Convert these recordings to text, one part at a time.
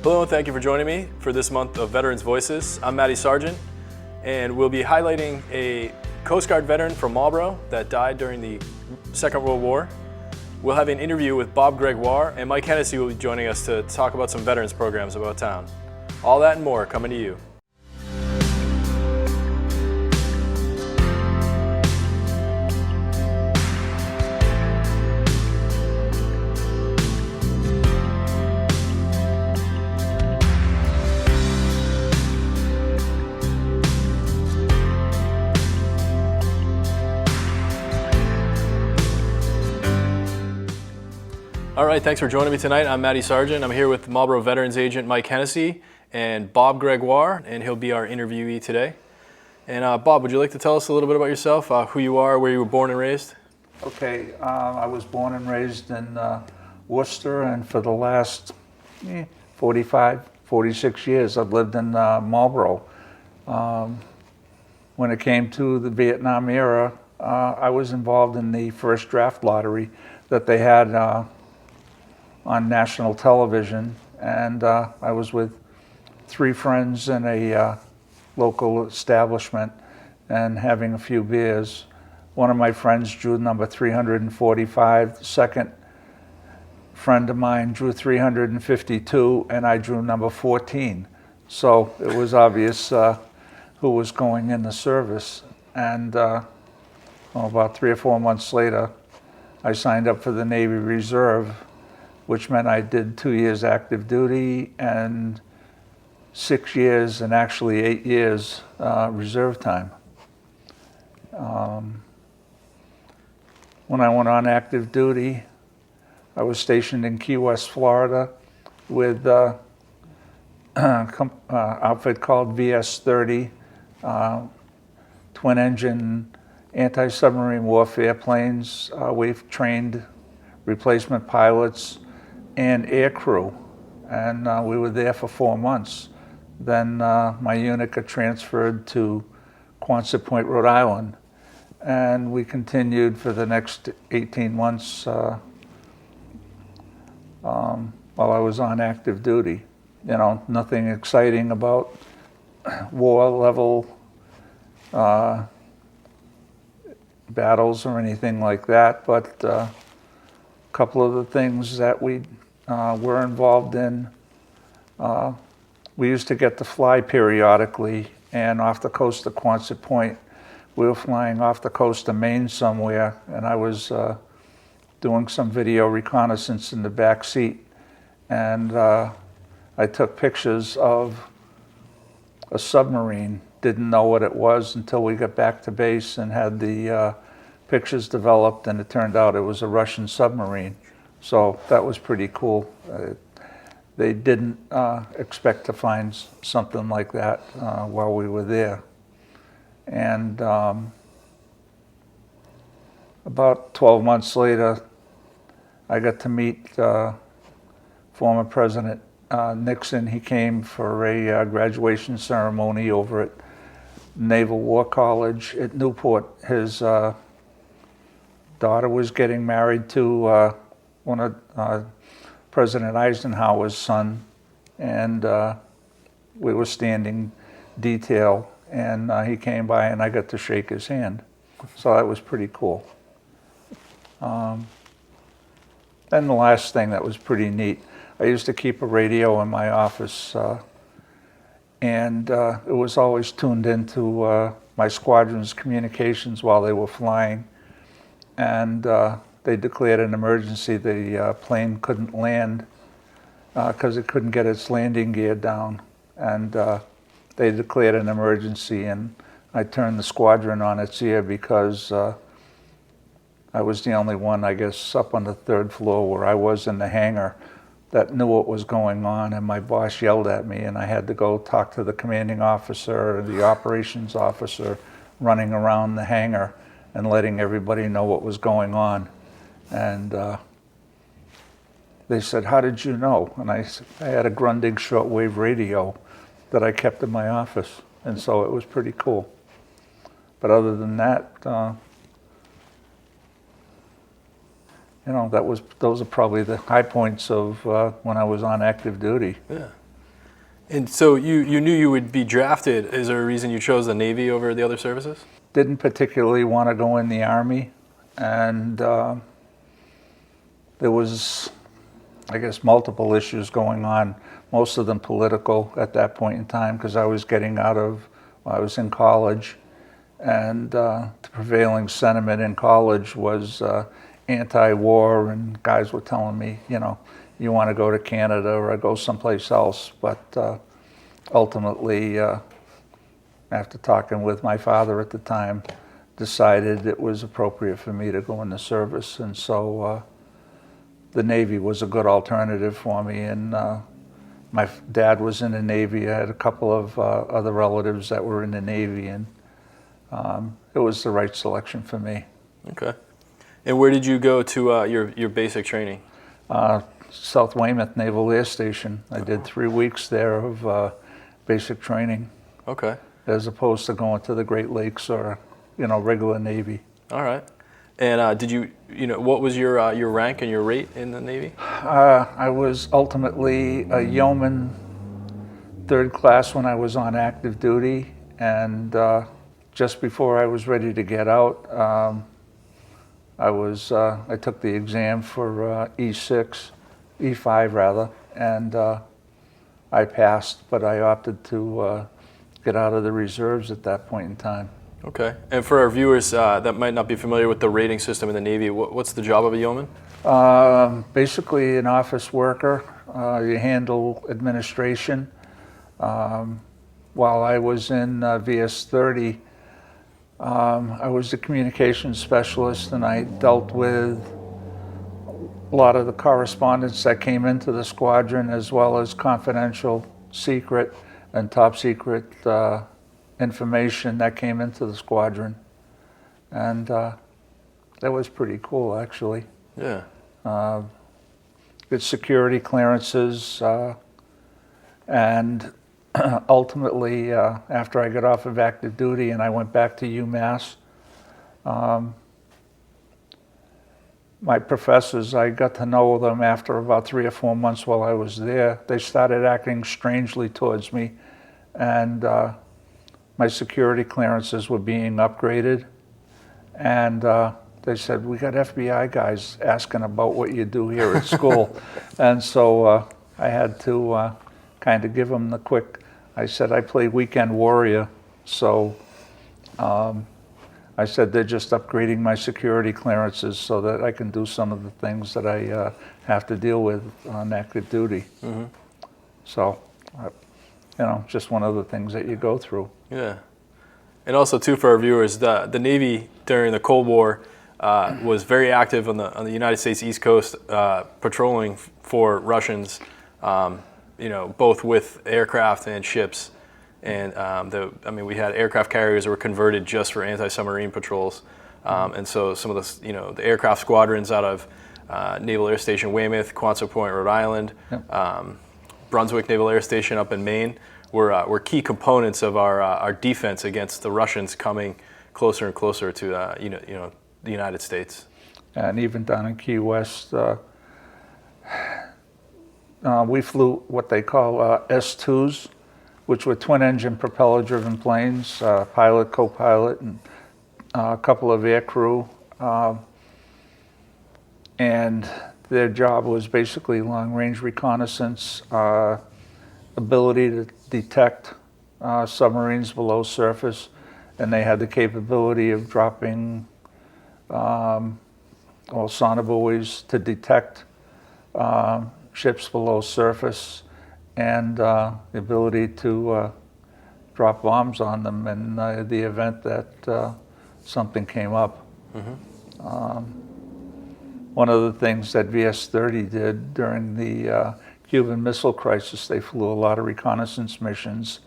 Hello and thank you for joining me for this month of Veterans Voices. I'm Matty Sargent, and we'll be highlighting a Coast Guard veteran from Marlborough that died during the Second World War. We'll have an interview with Bob Gregoire, and Mike Hennessy will be joining us to talk about some veterans programs about town. All that and more coming to you. All right, thanks for joining me tonight. I'm Matty Sargent. I'm here with Marlborough Veterans Agent Mike Hennessy and Bob Gregoire, and he'll be our interviewee today. And Bob, would you like to tell us a little bit about yourself, who you are, where you were born and raised? Okay, I was born and raised in Worcester, and for the last 46 years I've lived in Marlborough. When it came to the Vietnam era, I was involved in the first draft lottery that they had on national television, and I was with 3 friends in a local establishment and having a few beers. One of my friends drew number 345, the second friend of mine drew 352, and I drew number 14. So it was obvious who was going in the service. And about 3 or 4 months later, I signed up for the Navy Reserve, which meant I did 2 years active duty and 6 years, and actually 8 years reserve time. When I went on active duty, I was stationed in Key West, Florida, with an outfit called VS-30, twin-engine anti-submarine warfare planes. We've trained replacement pilots and air crew, and we were there for 4 months. Then my unit got transferred to Quonset Point, Rhode Island, and we continued for the next 18 months while I was on active duty. You know, nothing exciting about war level battles or anything like that, but a couple of the things that we were involved in. We used to get to fly periodically, and off the coast of Quonset Point, we were flying off the coast of Maine somewhere, and I was doing some video reconnaissance in the back seat, and I took pictures of a submarine. Didn't know what it was until we got back to base and had the pictures developed, and it turned out it was a Russian submarine. So that was pretty cool. They didn't expect to find something like that while we were there. And about 12 months later, I got to meet former President Nixon. He came for a graduation ceremony over at Naval War College at Newport. His daughter was getting married to one of President Eisenhower's son, and we were standing detail, and he came by and I got to shake his hand. So that was pretty cool. Then the last thing that was pretty neat, I used to keep a radio in my office, and it was always tuned into my squadron's communications while they were flying, and they declared an emergency. The plane couldn't land because it couldn't get its landing gear down, and they declared an emergency, and I turned the squadron on its ear because I was the only one, I guess, up on the 3rd floor where I was in the hangar that knew what was going on, and my boss yelled at me, and I had to go talk to the commanding officer, the operations officer, running around the hangar and letting everybody know what was going on. And they said, "How did you know?" And I had a Grundig shortwave radio that I kept in my office, and so it was pretty cool. But other than that, you know, those are probably the high points of when I was on active duty. Yeah. And so you knew you would be drafted. Is there a reason you chose the Navy over the other services? Didn't particularly want to go in the Army, and there was, I guess, multiple issues going on, most of them political at that point in time, because I was I was in college, and the prevailing sentiment in college was anti-war, and guys were telling me, you want to go to Canada or go someplace else. But ultimately, after talking with my father at the time, decided it was appropriate for me to go in the service. And so the Navy was a good alternative for me. And my dad was in the Navy. I had a couple of other relatives that were in the Navy, and it was the right selection for me. Okay. And where did you go to your basic training? South Weymouth Naval Air Station. I did 3 weeks there of basic training. Okay. As opposed to going to the Great Lakes or, regular Navy. All right. And did what was your rank and your rate in the Navy? I was ultimately a yeoman 3rd class when I was on active duty, and just before I was ready to get out, I took the exam for E5 rather, and I passed, but I opted to get out of the reserves at that point in time. Okay. And for our viewers that might not be familiar with the rating system in the Navy, what's the job of a yeoman? Basically an office worker. You handle administration. While I was in VS-30, I was the communications specialist, and I dealt with a lot of the correspondence that came into the squadron, as well as confidential, secret, and top secret information that came into the squadron. And that was pretty cool, actually. Yeah. Good security clearances, and ultimately, after I got off of active duty and I went back to UMass, my professors, I got to know them after about 3 or 4 months while I was there. They started acting strangely towards me, and my security clearances were being upgraded. And they said, we got FBI guys asking about what you do here at school. And so I had to kind of give them the quick, I said I play weekend warrior, so I said they're just upgrading my security clearances so that I can do some of the things that I have to deal with on active duty. Mm-hmm. So, just one of the things that you go through. Yeah. And also, too, for our viewers, the Navy during the Cold War was very active on the United States East Coast, patrolling for Russians, both with aircraft and ships. And we had aircraft carriers that were converted just for anti-submarine patrols. And so some of the aircraft squadrons out of Naval Air Station Weymouth, Quonset Point, Rhode Island, yep. Brunswick Naval Air Station up in Maine were key components of our defense against the Russians coming closer and closer to the United States. And even down in Key West, we flew what they call S2s, which were twin-engine propeller-driven planes, pilot, co-pilot, and a couple of air crew. And their job was basically long-range reconnaissance, ability to detect submarines below surface, and they had the capability of dropping sonobuoys to detect ships below surface, and the ability to drop bombs on them in the event that something came up. Mm-hmm. One of the things that VS-30 did during the Cuban Missile Crisis, they flew a lot of reconnaissance missions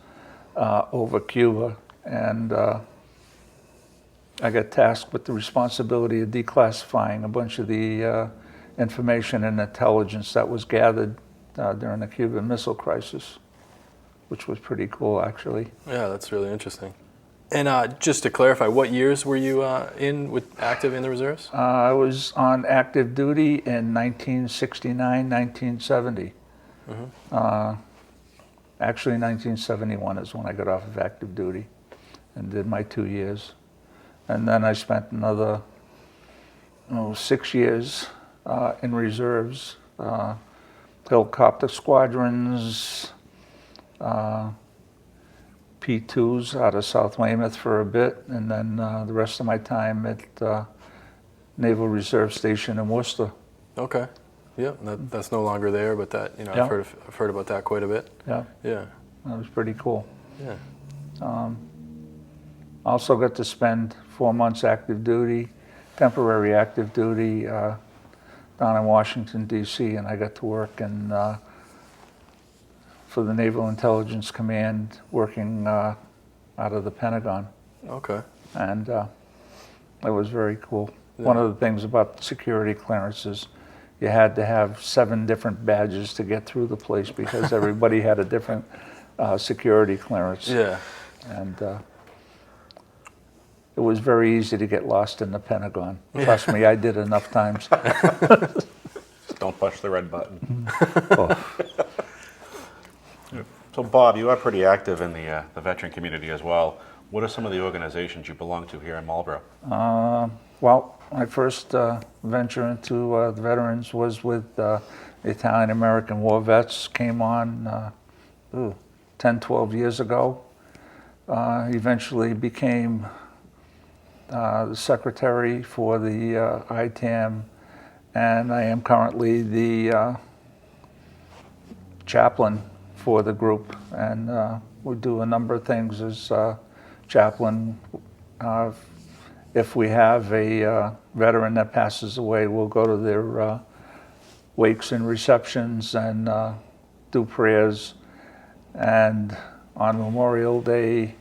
over Cuba, and I got tasked with the responsibility of declassifying a bunch of the information and intelligence that was gathered during the Cuban Missile Crisis, which was pretty cool, actually. Yeah, that's really interesting. And just to clarify, what years were you active in the reserves? I was on active duty in 1969, 1970. Mm-hmm. Actually, 1971 is when I got off of active duty and did my 2 years. And then I spent another 6 years in reserves, helicopter squadrons, P2s out of South Weymouth for a bit, and then the rest of my time at Naval Reserve Station in Worcester. Okay. Yeah, that's no longer there, but that, Yeah. I've heard about that quite a bit. Yeah, Yeah. that was pretty cool. Yeah. Also got to spend 4 months active duty, temporary active duty, down in Washington, D.C., and I got to work for the Naval Intelligence Command, working out of the Pentagon. Okay. And it was very cool. Yeah. One of the things about security clearances, you had to have 7 different badges to get through the place because everybody had a different security clearance. Yeah. And it was very easy to get lost in the Pentagon. Trust me, I did enough times. Just don't push the red button. Oh. So Bob, you are pretty active in the veteran community as well. What are some of the organizations you belong to here in Marlborough? Well, my first venture into the veterans was with the Italian American War Vets. Came on 10, 12 years ago. Eventually became the secretary for the ITAM, and I am currently the chaplain for the group. And we do a number of things as chaplain. If we have a veteran that passes away, we'll go to their wakes and receptions and do prayers. And on Memorial Day,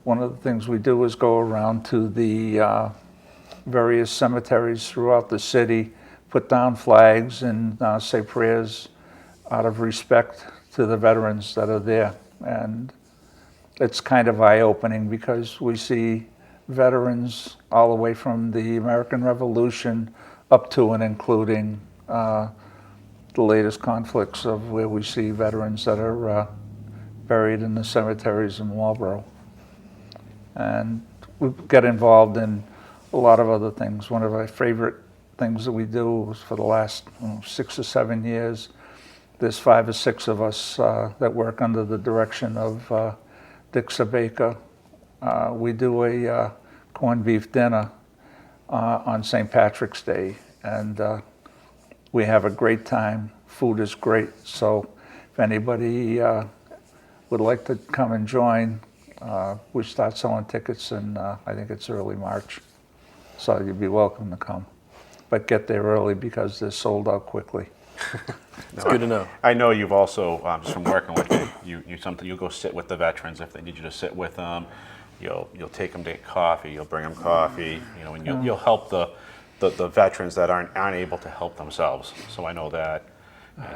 one of the things we do is go around to the various cemeteries throughout the city, put down flags and say prayers out of respect to the veterans that are there. And it's kind of eye-opening because we see veterans all the way from the American Revolution up to and including the latest conflicts of where we see veterans that are buried in the cemeteries in Marlborough. And we get involved in a lot of other things. One of my favorite things that we do was for the last 6 or 7 years, there's 5 or 6 of us that work under the direction of Dick Sabeka. We do a corned beef dinner on St. Patrick's Day, and we have a great time. Food is great, so if anybody would like to come and join, we start selling tickets in, I think it's early March, so you'd be welcome to come. But get there early because they're sold out quickly. It's good to know. I know you've also, just from working with you, you go sit with the veterans if they need you to sit with them. You'll take them to get coffee. You'll bring them coffee. And you'll help the veterans that aren't able to help themselves. So I know that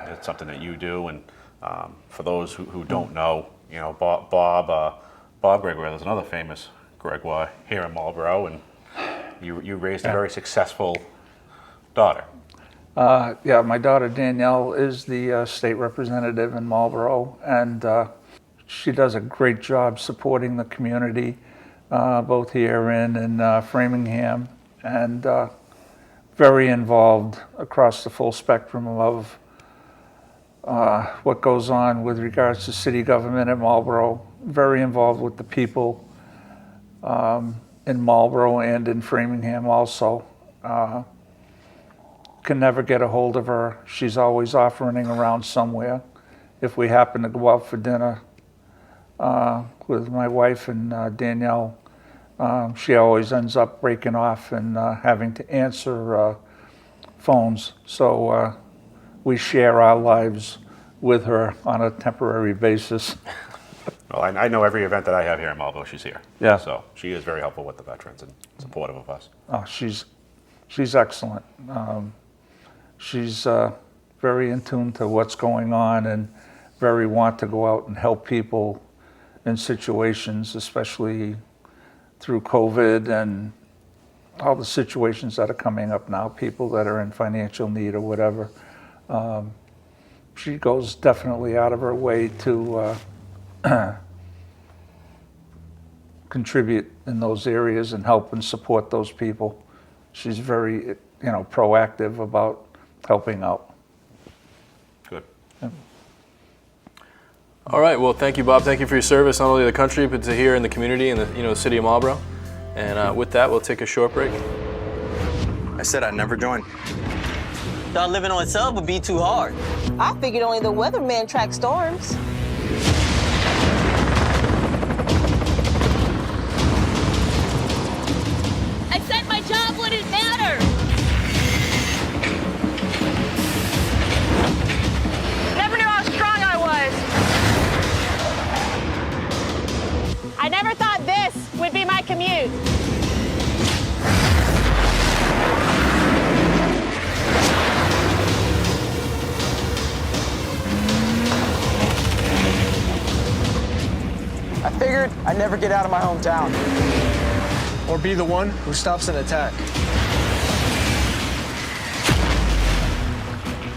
it's something that you do. And for those who don't know, Bob Gregoire, there's another famous Gregoire here in Marlborough, and you raised a very successful daughter. Yeah, my daughter Danielle is the state representative in Marlborough, and she does a great job supporting the community, both here and in Framingham, and very involved across the full spectrum of what goes on with regards to city government in Marlborough. Very involved with the people in Marlborough and in Framingham also. Can never get a hold of her. She's always offering around somewhere. If we happen to go out for dinner with my wife and Danielle, she always ends up breaking off and having to answer phones. So we share our lives with her on a temporary basis. Well, I know every event that I have here in Marlborough, she's here. Yeah. So she is very helpful with the veterans and supportive of us. Oh, she's excellent. She's very in tune to what's going on and very want to go out and help people in situations, especially through COVID and all the situations that are coming up now, people that are in financial need or whatever. she goes definitely out of her way to contribute in those areas and help and support those people. She's very, proactive about helping out. Good. All right, well, thank you, Bob. Thank you for your service, not only to the country, but to here in the community and the city of Marlborough. And with that, we'll take a short break. I said I'd never join. Thought living on sub would be too hard. I figured only the weatherman track storms. I said my job wouldn't matter. Never knew how strong I was. I never thought this would be my commute. I figured I'd never get out of my hometown. Or be the one who stops an attack.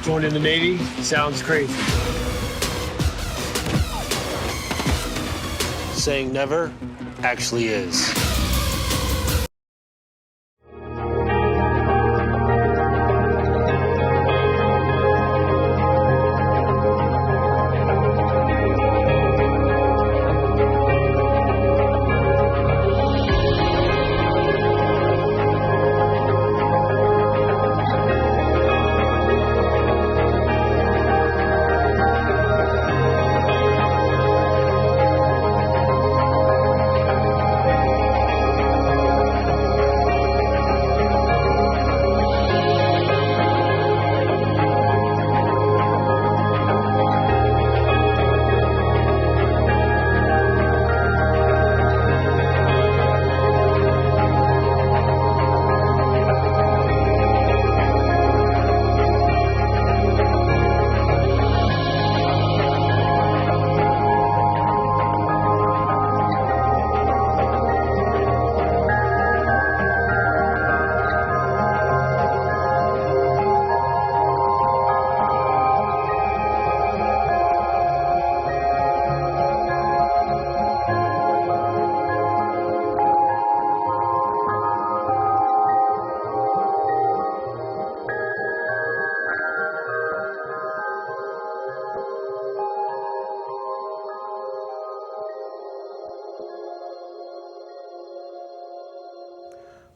Joining the Navy sounds crazy. Saying never actually is.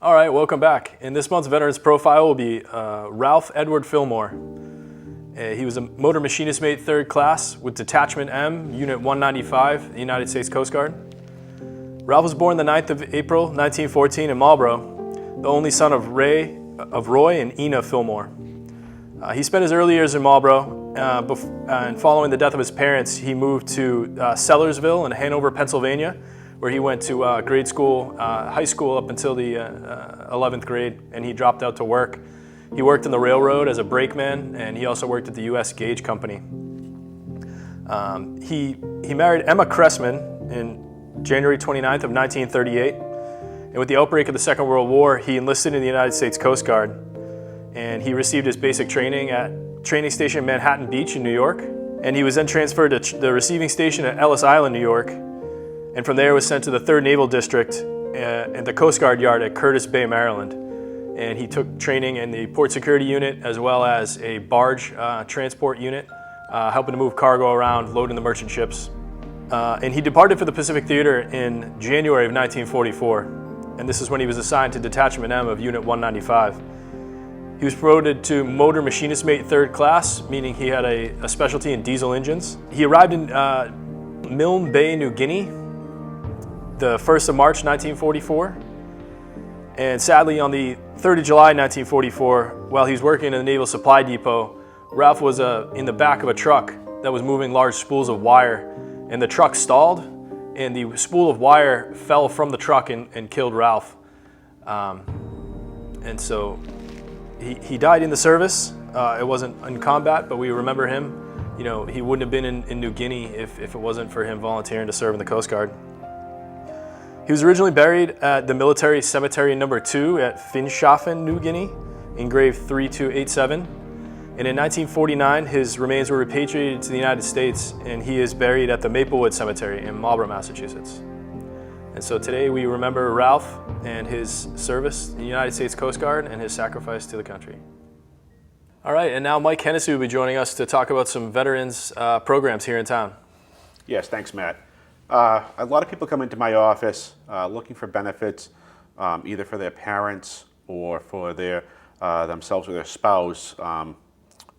All right, welcome back. In this month's Veterans Profile will be Ralph Edward Fillmore. He was a motor machinist mate 3rd class with Detachment M, Unit 195, the United States Coast Guard. Ralph was born the 9th of April, 1914 in Marlborough, the only son of Roy and Ina Fillmore. He spent his early years in Marlborough, and following the death of his parents, he moved to Sellersville in Hanover, Pennsylvania, where he went to grade school, high school up until the 11th grade, and he dropped out to work. He worked in the railroad as a brakeman, and he also worked at the U.S. Gauge Company. He married Emma Cressman in January 29th of 1938, and with the outbreak of the Second World War, he enlisted in the United States Coast Guard, and he received his basic training at Training Station Manhattan Beach in New York, and he was then transferred to the receiving station at Ellis Island, New York, and from there was sent to the 3rd Naval District and the Coast Guard Yard at Curtis Bay, Maryland. And he took training in the Port Security Unit as well as a barge transport unit, helping to move cargo around, loading the merchant ships. And he departed for the Pacific Theater in January of 1944. And this is when he was assigned to Detachment M of Unit 195. He was promoted to Motor Machinist Mate 3rd class, meaning he had a specialty in diesel engines. He arrived in Milne Bay, New Guinea, the 1st of March 1944, and sadly on the 3rd of July 1944, while he was working in the Naval Supply Depot, Ralph was in the back of a truck that was moving large spools of wire, and the truck stalled, and the spool of wire fell from the truck and killed Ralph. And so he died in the service. It wasn't in combat, but we remember him. He wouldn't have been in New Guinea if it wasn't for him volunteering to serve in the Coast Guard. He was originally buried at the Military Cemetery No. 2 at Finschhafen, New Guinea, in grave 3287. And in 1949, his remains were repatriated to the United States, and he is buried at the Maplewood Cemetery in Marlborough, Massachusetts. And so today we remember Ralph and his service in the United States Coast Guard and his sacrifice to the country. All right, and now Mike Hennessy will be joining us to talk about some veterans programs here in town. Yes, thanks, Matt. A lot of people come into my office looking for benefits, either for their parents or for their themselves or their spouse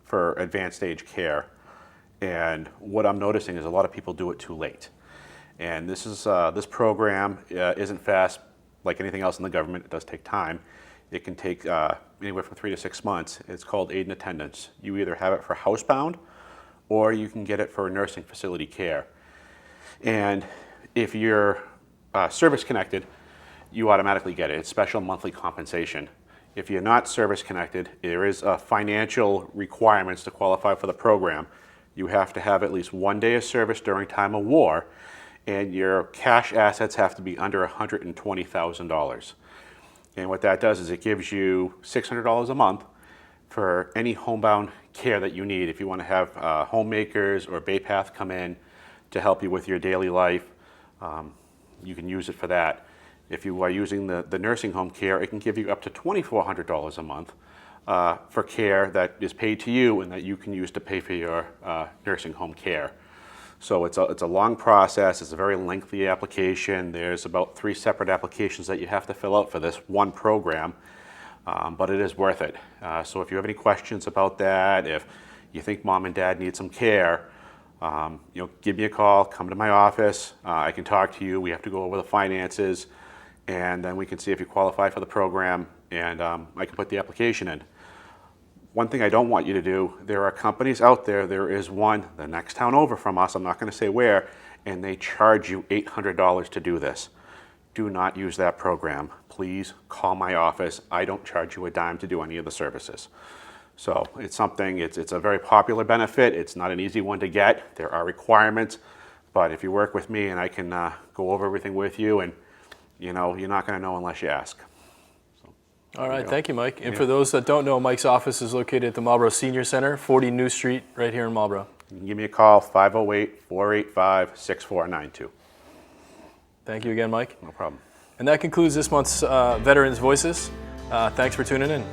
for advanced age care. And what I'm noticing is a lot of people do it too late. And this program isn't fast like anything else in the government. It does take time. It can take anywhere from 3 to 6 months. It's called aid and attendance. You either have it for housebound or you can get it for nursing facility care. And if you're service connected, you automatically get it. It's special monthly compensation. If you're not service connected, there is financial requirements to qualify for the program. You have to have at least 1 day of service during time of war, and your cash assets have to be under $120,000. And what that does is it gives you $600 a month for any homebound care that you need. If you want to have homemakers or Bay Path come in to help you with your daily life, you can use it for that. If you are using the nursing home care, it can give you up to $2,400 a month for care that is paid to you and that you can use to pay for your nursing home care. So it's a long process. It's a very lengthy application. There's about 3 separate applications that you have to fill out for this one program, but it is worth it. So if you have any questions about that, if you think mom and dad need some care, give me a call, come to my office. I can talk to you. We have to go over the finances, and then we can see if you qualify for the program, and I can put the application in. One thing I don't want you to do, there are companies out there, there is one the next town over from us, I'm not going to say where, and they charge you $800 to do this. Do not use that program. Please call my office. I don't charge you a dime to do any of the services. So it's something, it's a very popular benefit. It's not an easy one to get. There are requirements, but if you work with me and I can go over everything with you, and you're not going to know unless you ask. All right, thank you, Mike. And for those that don't know, Mike's office is located at the Marlborough Senior Center, 40 New Street, right here in Marlborough. You can give me a call, 508-485-6492. Thank you again, Mike. No problem. And that concludes this month's Veterans Voices. Thanks for tuning in.